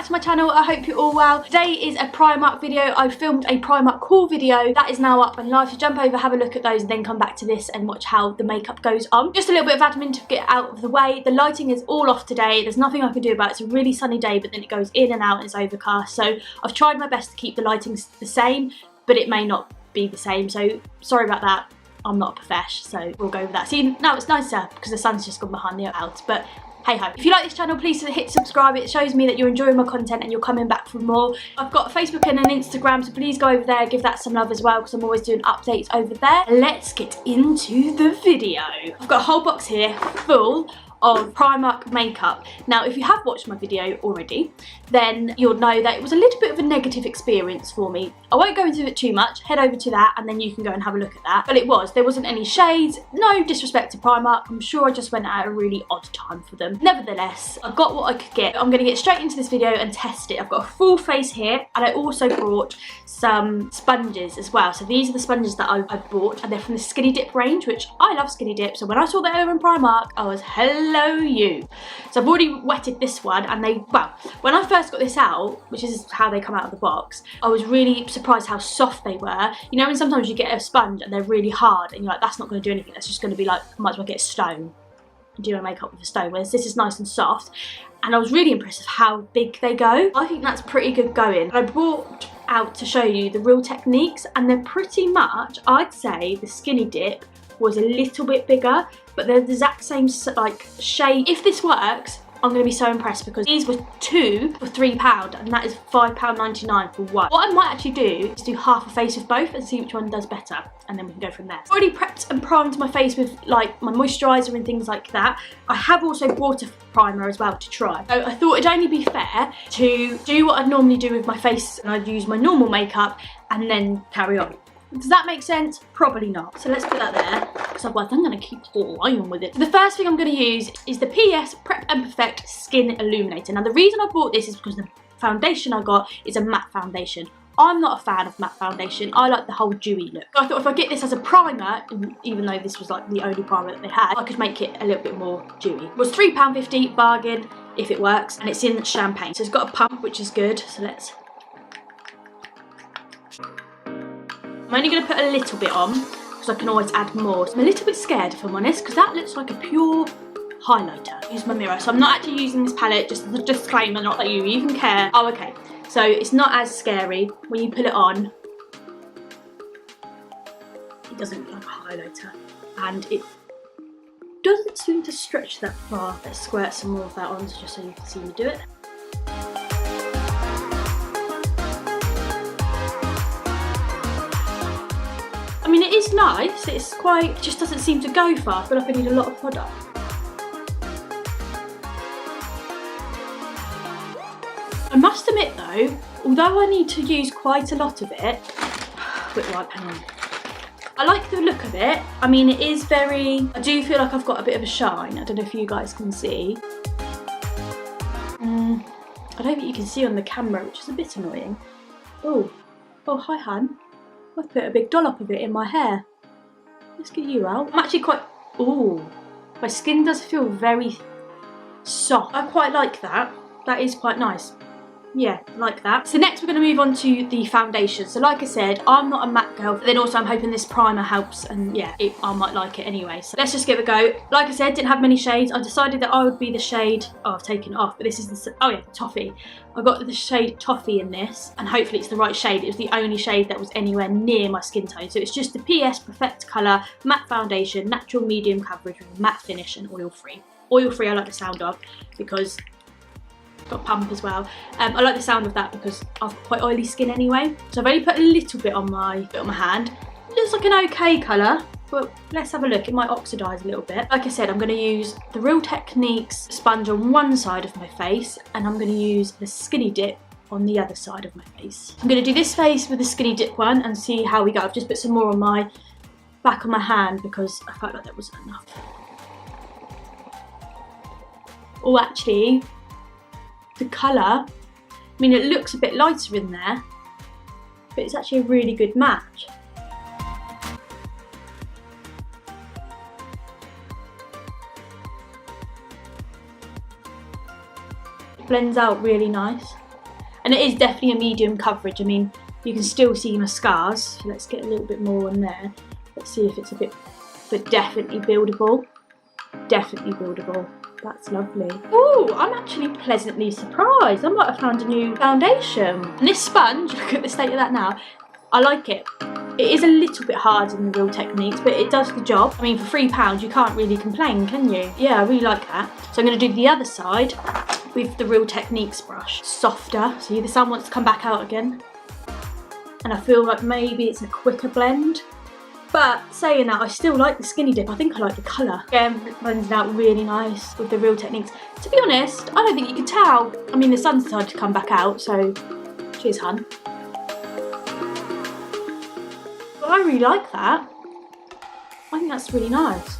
to my channel. I hope you're all well. Today is a Primark video. I filmed a Primark haul video that is now up and live, so jump over, have a look at those and then come back to this and watch how the makeup goes on. Just a little bit of admin to get out of the way. The lighting is all off today. There's nothing I can do about it. It's a really sunny day, but then it goes in and out and it's overcast, so I've tried my best to keep the lighting the same, but it may not be the same, so sorry about that. I'm not a profesh, so we'll go with that. See, now it's nicer because the sun's just gone behind the clouds, but hey ho. If you like this channel, please hit subscribe. It shows me that you're enjoying my content and you're coming back for more. I've got a Facebook and an Instagram, so please go over there, give that some love as well, because I'm always doing updates over there. Let's get into the video. I've got a whole box here full of Primark makeup. Now, if you have watched my video already, then you'll know that it was a little bit of a negative experience for me. I won't go into it too much, head over to that and then you can go and have a look at that. But there wasn't any shades, no disrespect to Primark, I'm sure I just went at a really odd time for them. Nevertheless, I got what I could get. I'm going to get straight into this video and test it. I've got a full face here and I also brought some sponges as well. So these are the sponges that I bought, and they're from the Skinny Dip range, which I love Skinny Dip. So when I saw that they were in Primark, I was hello you. So I've already wetted this one, and when I first got this out, which is how they come out of the box, I was really surprised how soft they were. You know when sometimes you get a sponge and they're really hard and you're like, that's not going to do anything, that's just going to be like, I might as well get a stone and do my makeup with a stone, whereas this is nice and soft. And I was really impressed with how big they go. I think that's pretty good going. I brought out to show you the real techniques, and they're pretty much, I'd say the Skinny Dip was a little bit bigger, but they're the exact same like shade. If this works, I'm going to be so impressed, because these were two for £3 and that is £5.99 for one. What I might actually do is do half a face with both and see which one does better, and then we can go from there. I've already prepped and primed my face with like my moisturiser and things like that. I have also brought a primer as well to try. So I thought it'd only be fair to do what I'd normally do with my face, and I'd use my normal makeup and then carry on. Does that make sense? Probably not. So let's put that there, because otherwise I'm going to keep flying with it. So the first thing I'm going to use is the PS Prep and Perfect Skin Illuminator. Now the reason I bought this is because the foundation I got is a matte foundation. I'm not a fan of matte foundation. I like the whole dewy look. So I thought if I get this as a primer, even though this was like the only primer that they had, I could make it a little bit more dewy. It was £3.50 bargain if it works, and it's in champagne. So it's got a pump, which is good. So let's... I'm only going to put a little bit on, because I can always add more. So I'm a little bit scared, if I'm honest, because that looks like a pure highlighter. Use my mirror. So I'm not actually using this palette, just as a disclaimer, not that you even care. Oh, okay. So it's not as scary when you put it on. It doesn't look like a highlighter. And it doesn't seem to stretch that far. Let's squirt some more of that on, just so you can see me do it. I mean, it is nice, it's quite, it just doesn't seem to go far. I feel like I need a lot of product. I must admit though, although I need to use quite a lot of it, wait, right, hang on. I like the look of it. I mean, it is very, I do feel like I've got a bit of a shine. I don't know if you guys can see. I don't think you can see on the camera, which is a bit annoying. Oh, hi hun. I've put a big dollop of it in my hair. Let's get you out. I'm actually quite... Ooh. My skin does feel very soft. I quite like that. That is quite nice. Yeah, like that. So next we're going to move on to the foundation. So like I said, I'm not a matte girl, but then also I'm hoping this primer helps, and yeah, I might like it anyway. So let's just give it a go. Like I said, didn't have many shades. I decided that I would be the shade... Oh, I've taken it off, but this is the... Oh yeah, Toffee. I got the shade Toffee in this, and hopefully it's the right shade. It was the only shade that was anywhere near my skin tone. So it's just the PS Perfect Colour Matte Foundation, natural medium coverage with a matte finish and oil-free. Oil-free I like the sound of, because... got pump as well. I like the sound of that because I've quite oily skin anyway. So I've only put a little bit on my hand. It looks like an okay colour, but let's have a look. It might oxidise a little bit. Like I said, I'm going to use the Real Techniques sponge on one side of my face, and I'm going to use the Skinny Dip on the other side of my face. I'm going to do this face with the Skinny Dip one and see how we go. I've just put some more on my back of my hand because I felt like that wasn't enough. Oh, actually, the colour, I mean, it looks a bit lighter in there, but it's actually a really good match. It blends out really nice. And it is definitely a medium coverage. I mean, you can still see my scars. So let's get a little bit more on there. Let's see if it's a bit, but definitely buildable. Definitely buildable. That's lovely. Oh, I'm actually pleasantly surprised. I might have found a new foundation. And this sponge, look at the state of that now. I like it. It is a little bit hard in the Real Techniques, but it does the job. I mean, for £3, you can't really complain, can you? Yeah, I really like that. So I'm going to do the other side with the Real Techniques brush. Softer. See, the sun wants to come back out again. And I feel like maybe it's a quicker blend. But saying that, I still like the skinny dip. I think I like the colour. Again, blends out really nice with the Real Techniques. To be honest, I don't think you can tell. I mean, the sun's decided to come back out, so cheers, hun. But I really like that. I think that's really nice.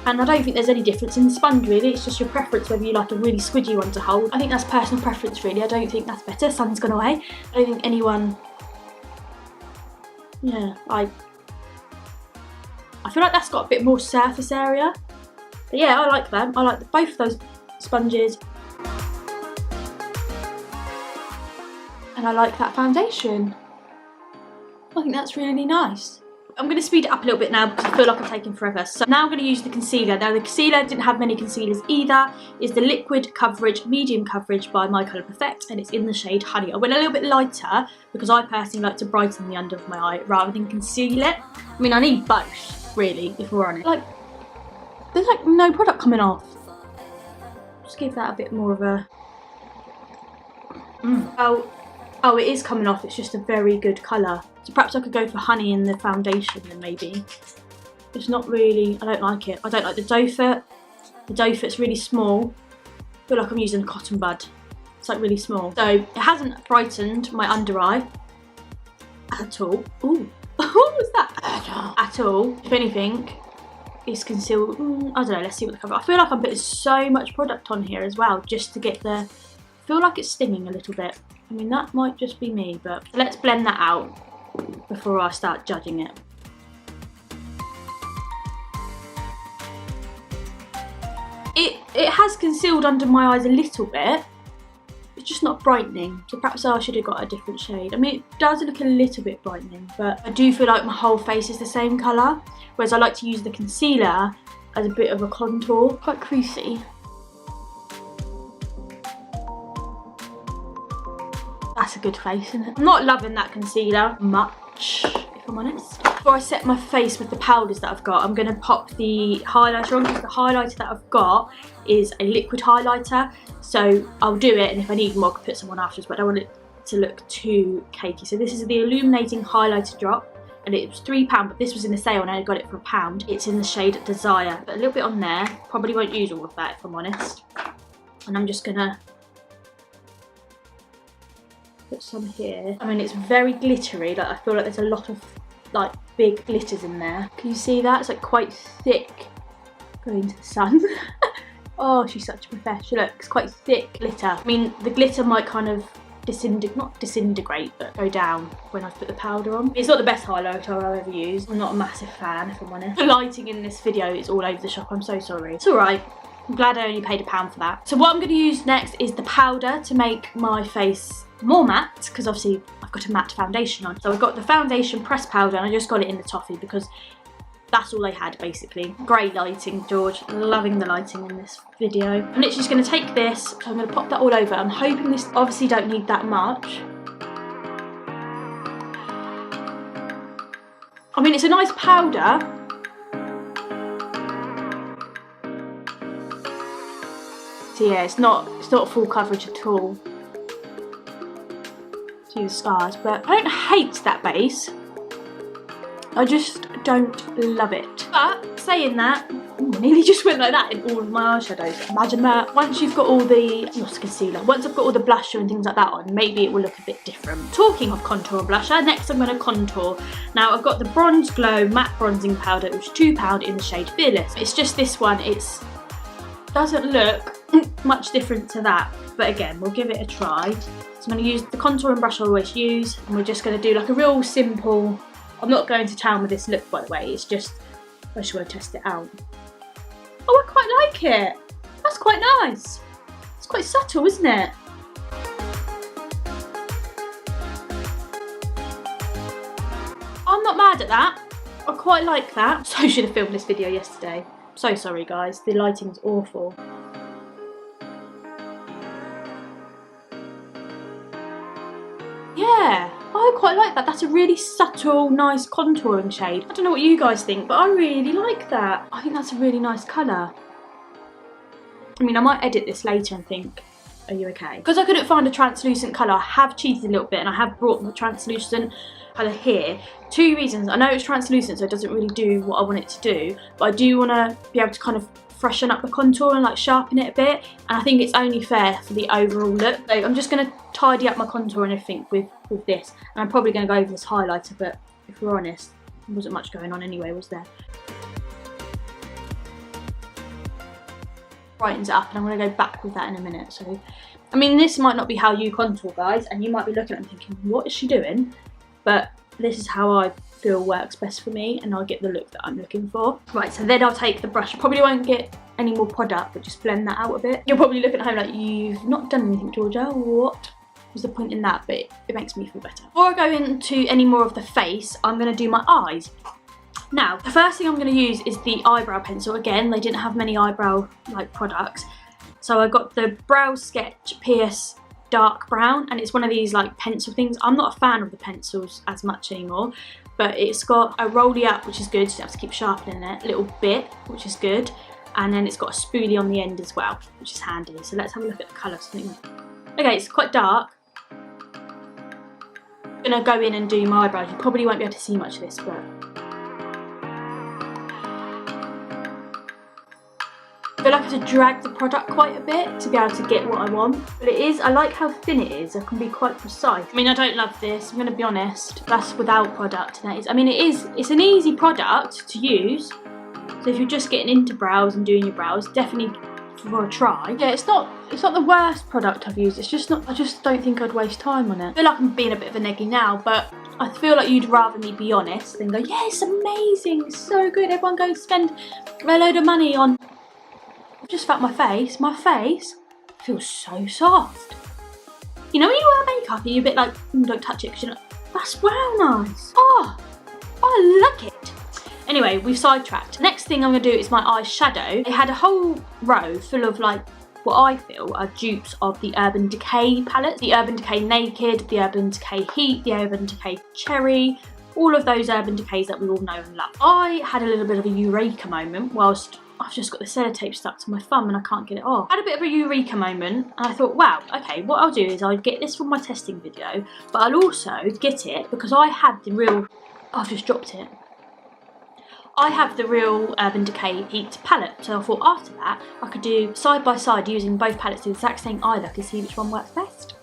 And I don't think there's any difference in the sponge, really. It's just your preference whether you like a really squidgy one to hold. I think that's personal preference, really. I don't think that's better. Sun's gone away. I don't think anyone... Yeah, I feel like that's got a bit more surface area. But yeah, I like them. I like both of those sponges. And I like that foundation. I think that's really nice. I'm going to speed it up a little bit now because I feel like I'm taking forever. So now I'm going to use the concealer. Now the concealer didn't have many concealers either. It's the Liquid Coverage Medium Coverage by My Colour Perfect, and it's in the shade Honey. I went a little bit lighter because I personally like to brighten the under of my eye rather than conceal it. I mean, I need both, really, if we're honest. Like, there's like no product coming off. Just give that a bit more of a... Oh, it is coming off. It's just a very good colour. So perhaps I could go for Honey in the foundation then maybe. It's not really, I don't like it. I don't like the doe foot. The doe foot's really small. I feel like I'm using a cotton bud. It's like really small. So it hasn't brightened my under eye at all. Ooh, what was that? At all. If anything, it's concealed. I don't know, let's see what the cover. I feel like I'm putting so much product on here as well just to get the, I feel like it's stinging a little bit. I mean, that might just be me, but let's blend that out before I start judging it. It has concealed under my eyes a little bit. It's just not brightening, so perhaps I should have got a different shade. I mean, it does look a little bit brightening, but I do feel like my whole face is the same colour, whereas I like to use the concealer as a bit of a contour. Quite creasy. That's a good face, isn't it? I'm not loving that concealer much, if I'm honest. Before I set my face with the powders that I've got, I'm going to pop the highlighter on, because the highlighter that I've got is a liquid highlighter. So I'll do it, and if I need more, I can put some on afterwards, but I don't want it to look too cakey. So this is the Illuminating Highlighter Drop, and it was £3, but this was in the sale and I got it for £1. It's in the shade Desire. Put a little bit on there. Probably won't use all of that, if I'm honest. And I'm just going to put some here. I mean, it's very glittery. Like, I feel like there's a lot of like big glitters in there. Can you see that? It's like quite thick going into the sun. Oh, she's such a professional. Look, it's quite thick glitter. I mean, the glitter might kind of not disintegrate, but go down when I put the powder on. It's not the best highlighter I've ever used. I'm not a massive fan, if I'm honest. The lighting in this video is all over the shop. I'm so sorry. It's all right. I'm glad I only paid £1 for that. So what I'm going to use next is the powder to make my face more matte, because obviously I've got a matte foundation on. So I've got the foundation pressed powder, and I just got it in the toffee because that's all they had, basically. Great lighting, George. Loving the lighting in this video. I'm literally just going to take this, so I'm going to pop that all over. I'm hoping this obviously don't need that much. I mean, it's a nice powder. So yeah, it's not full coverage at all. See the scars, but I don't hate that base. I just don't love it. But saying that, I nearly just went like that in all of my eyeshadows. Imagine that. Once you've got all the, not concealer, once I've got all the blusher and things like that on, maybe it will look a bit different. Talking of contour and blusher, next I'm going to contour. Now I've got the Bronze Glow Matte Bronzing Powder, which is £2 in the shade Fearless. It's just this one, it doesn't look much different to that, but again, we'll give it a try. So I'm going to use the contouring brush I always use, and we're just going to do like a real simple, I'm not going to town with this look, by the way, it's just, I just want to test it out. Oh, I quite like it. That's quite nice. It's quite subtle, isn't it? I'm not mad at that. I quite like that. So should have filmed this video yesterday. So sorry guys, the lighting's awful. Yeah, I quite like that. That's a really subtle, nice contouring shade. I don't know what you guys think, but I really like that. I think that's a really nice colour. I mean, I might edit this later and think, are you okay? Because I couldn't find a translucent colour, I have cheated a little bit and I have brought the translucent colour here. 2 reasons. I know it's translucent, so it doesn't really do what I want it to do, but I do want to be able to kind of freshen up the contour and like sharpen it a bit, and I think it's only fair for the overall look. So I'm just going to tidy up my contour and everything with this, and I'm probably going to go over this highlighter, but if we're honest, there wasn't much going on anyway, was there? Brightens it up, and I'm going to go back with that in a minute. So I mean, this might not be how you contour, guys, and you might be looking at it and thinking, what is she doing? But this is how I feel works best for me, and I'll get the look that I'm looking for. Right, so then I'll take the brush. Probably won't get any more product, but just blend that out a bit. You're probably looking at home like, you've not done anything, Georgia. What was the point in that? But it makes me feel better. Before I go into any more of the face, I'm going to do my eyes. Now, the first thing I'm going to use is the eyebrow pencil. Again, they didn't have many eyebrow like products, so I got the Brow Sketch PS dark brown, and it's one of these like pencil things. I'm not a fan of the pencils as much anymore, but it's got a rolly up, which is good, so you have to keep sharpening it a little bit, which is good, and then it's got a spoolie on the end as well, which is handy. So let's have a look at the colours. Okay, it's quite dark. I'm gonna go in and do my eyebrows. You probably won't be able to see much of this, but I feel like I have to drag the product quite a bit to be able to get what I want. But it is, I like how thin it is. I can be quite precise. I mean, I don't love this, I'm going to be honest. That's without product. And that is, I mean, it's an easy product to use. So if you're just getting into brows and doing your brows, definitely for a try. Yeah, it's not the worst product I've used. It's just not, I just don't think I'd waste time on it. I feel like I'm being a bit of a neggy now, but I feel like you'd rather me be honest than go, yeah, it's amazing, it's so good. Everyone go spend a load of money on. I've just felt my face feels so soft. You know when you wear makeup and you're a bit like, don't touch it, because you're like, that's wow nice. Oh, I like it. Anyway, we've sidetracked. Next thing I'm going to do is my eyeshadow. They had a whole row full of like, what I feel are dupes of the Urban Decay palette. The Urban Decay Naked, the Urban Decay Heat, the Urban Decay Cherry, all of those Urban Decays that we all know and love. I had a little bit of a eureka moment whilst I've just got the sellotape stuck to my thumb and I can't get it off. I had a bit of a eureka moment and I thought, wow, okay, what I'll do is I'll get this from my testing video, but I'll also get it because I had the real, I've just dropped it. I have the real Urban Decay Heat palette, so I thought after that I could do side by side using both palettes to the exact same eye look and see which one works best.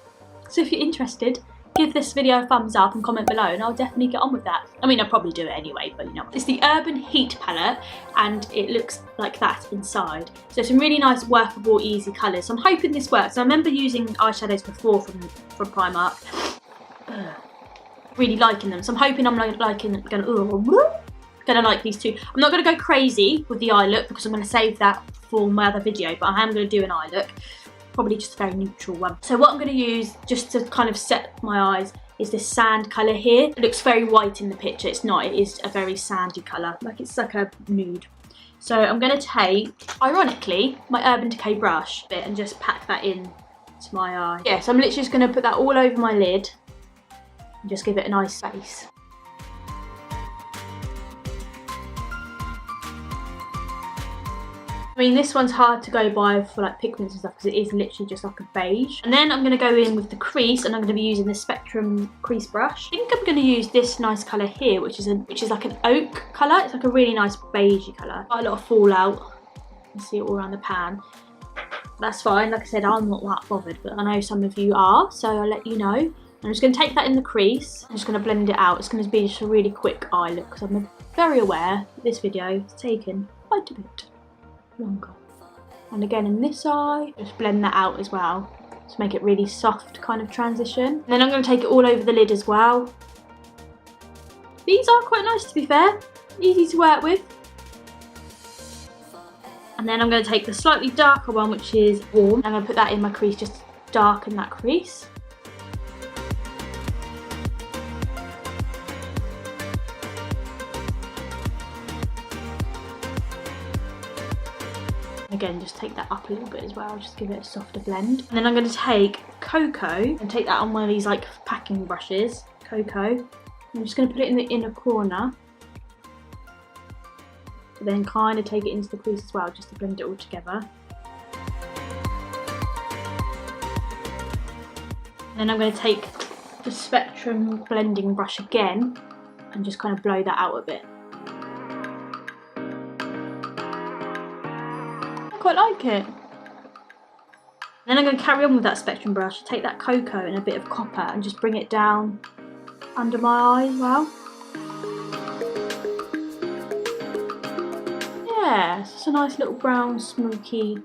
So if you're interested, give this video a thumbs up and comment below and I'll definitely get on with that. I mean, I'll probably do it anyway, but you know. It's the Urban Heat palette and it looks like that inside. So some really nice workable, easy colours. So I'm hoping this works. I remember using eyeshadows before from Primark. Really liking them. So I'm hoping I'm gonna like these two. I'm not gonna go crazy with the eye look because I'm gonna save that for my other video, but I am gonna do an eye look. Probably just a very neutral one. So what I'm going to use just to kind of set my eyes is this sand colour here. It looks very white in the picture. It's not. It is a very sandy colour. Like it's like a nude. So I'm going to take, ironically, my Urban Decay brush bit and just pack that in to my eye. Yeah, so I'm literally just going to put that all over my lid and just give it a nice space. I mean, this one's hard to go by for like pigments and stuff because it is literally just like a beige. And then I'm going to go in with the crease and I'm going to be using the Spectrum crease brush. I think I'm going to use this nice colour here, which is like an oak colour. It's like a really nice beigey colour. Quite a lot of fallout. You see it all around the pan. That's fine. Like I said, I'm not that bothered, but I know some of you are, so I'll let you know. I'm just going to take that in the crease. I'm just going to blend it out. It's going to be just a really quick eye look because I'm very aware that this video has taken quite a bit longer. And again in this eye, just blend that out as well to make it really soft kind of transition. And then I'm going to take it all over the lid as well. These are quite nice to be fair, easy to work with. And then I'm going to take the slightly darker one, which is warm. I'm going to put that in my crease just to darken that crease. Again, just take that up a little bit as well, just give it a softer blend. And then I'm going to take cocoa and take that on one of these like packing brushes. Cocoa. I'm just going to put it in the inner corner. But then kind of take it into the crease as well, just to blend it all together. And then I'm going to take the Spectrum blending brush again and just kind of blow that out a bit. I quite like it. Then I'm going to carry on with that Spectrum brush, take that cocoa and a bit of copper and just bring it down under my eye as well. Yeah, it's just a nice little brown smoky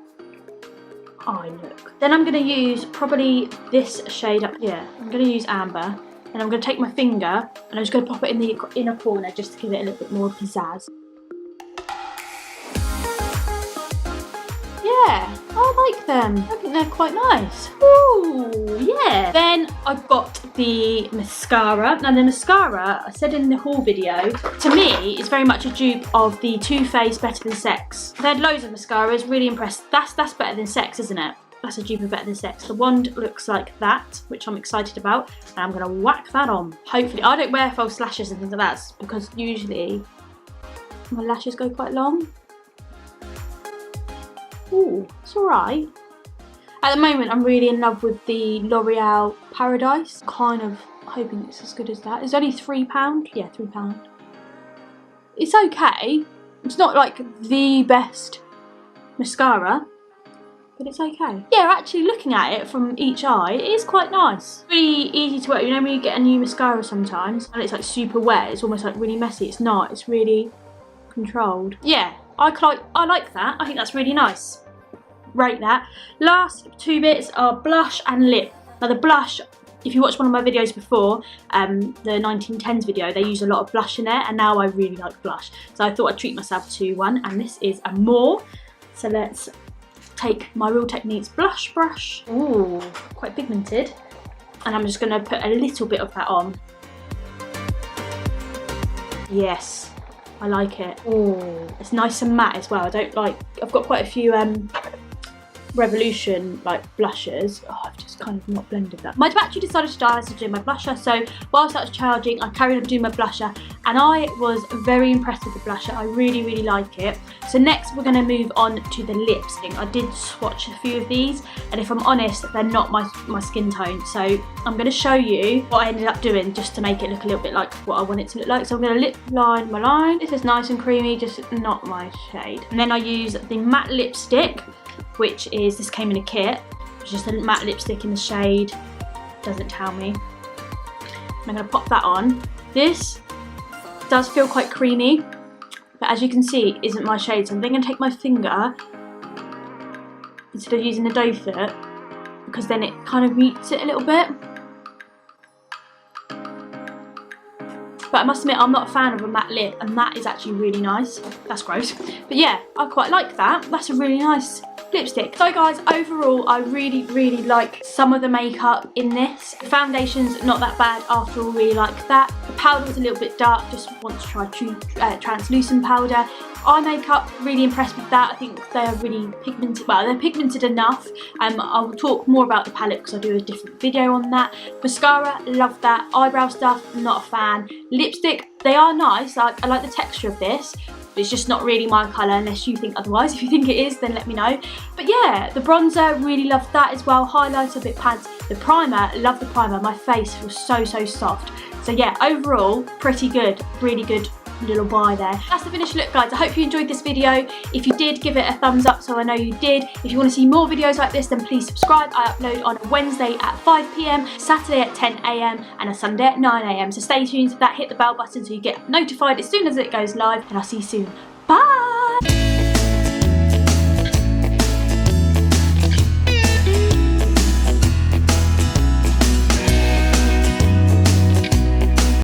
eye look. Then I'm going to use probably this shade up here. I'm going to use Amber and I'm going to take my finger and I'm just going to pop it in the inner corner just to give it a little bit more pizzazz. Yeah, I like them. I think they're quite nice. Ooh, yeah. Then I've got the mascara. Now the mascara, I said in the haul video, to me is very much a dupe of the Too Faced Better Than Sex. They had loads of mascaras, really impressed. That's Better Than Sex, isn't it? That's a dupe of Better Than Sex. The wand looks like that, which I'm excited about. And I'm gonna whack that on. Hopefully, I don't wear false lashes and things like that because usually my lashes go quite long. Ooh, it's alright. At the moment, I'm really in love with the L'Oreal Paradise. Kind of hoping it's as good as that. It's only £3. Yeah, £3. It's okay. It's not like the best mascara, but it's okay. Yeah, actually looking at it from each eye, it is quite nice. Really easy to work. You know when you get a new mascara sometimes and it's like super wet, it's almost like really messy. It's not, it's really controlled. Yeah, I like that. I think that's really nice. Rate that. Last two bits are blush and lip. Now the blush, if you watched one of my videos before, the 1910s video, they use a lot of blush in there, and now I really like blush. So I thought I'd treat myself to one, and this is a more. So let's take my Real Techniques blush brush. Ooh, quite pigmented. And I'm just gonna put a little bit of that on. Yes, I like it. Oh, it's nice and matte as well. I've got quite a few Revolution like blushes. Oh, I've just kind of not blended that. My battery decided to die as I was doing my blusher, so whilst I was charging, I carried on doing my blusher, and I was very impressed with the blusher. I really, really like it. So next we're going to move on to the lips. I did swatch a few of these, and if I'm honest, they're not my skin tone. So I'm going to show you what I ended up doing just to make it look a little bit like what I want it to look like. So I'm going to lip line my line. This is nice and creamy, just not my shade. And then I use the matte lipstick, which is, this came in a kit, it's just a matte lipstick in the shade, doesn't tell me. I'm going to pop that on. This does feel quite creamy, but as you can see, it isn't my shade, so I'm then going to take my finger instead of using the doe foot, because then it kind of mutes it a little bit. But I must admit, I'm not a fan of a matte lip, and that is actually really nice. That's gross. But yeah, I quite like that. That's a really nice lipstick. So guys, overall, I really, really like some of the makeup in this. The foundation's not that bad after all, really like that. The powder was a little bit dark, just want to try translucent powder. Eye makeup, really impressed with that. I think they're really pigmented, well, they're pigmented enough. I'll talk more about the palette because I do a different video on that. Mascara, love that. Eyebrow stuff, not a fan. Lipstick, they are nice. I like the texture of this. It's just not really my colour unless you think otherwise. If you think it is, then let me know. But yeah, the bronzer, really love that as well. Highlighter, bit pads. The primer, love the primer. My face feels so, so soft. So yeah, overall, pretty good. Really good little buy there. That's the finished look, guys. I hope you enjoyed this video. If you did, give it a thumbs up so I know you did. If you want to see more videos like this, then please subscribe. I upload on a Wednesday at 5 PM, Saturday at 10 AM and a Sunday at 9 AM. So stay tuned to that, hit the bell button so you get notified as soon as it goes live, and I'll see you soon.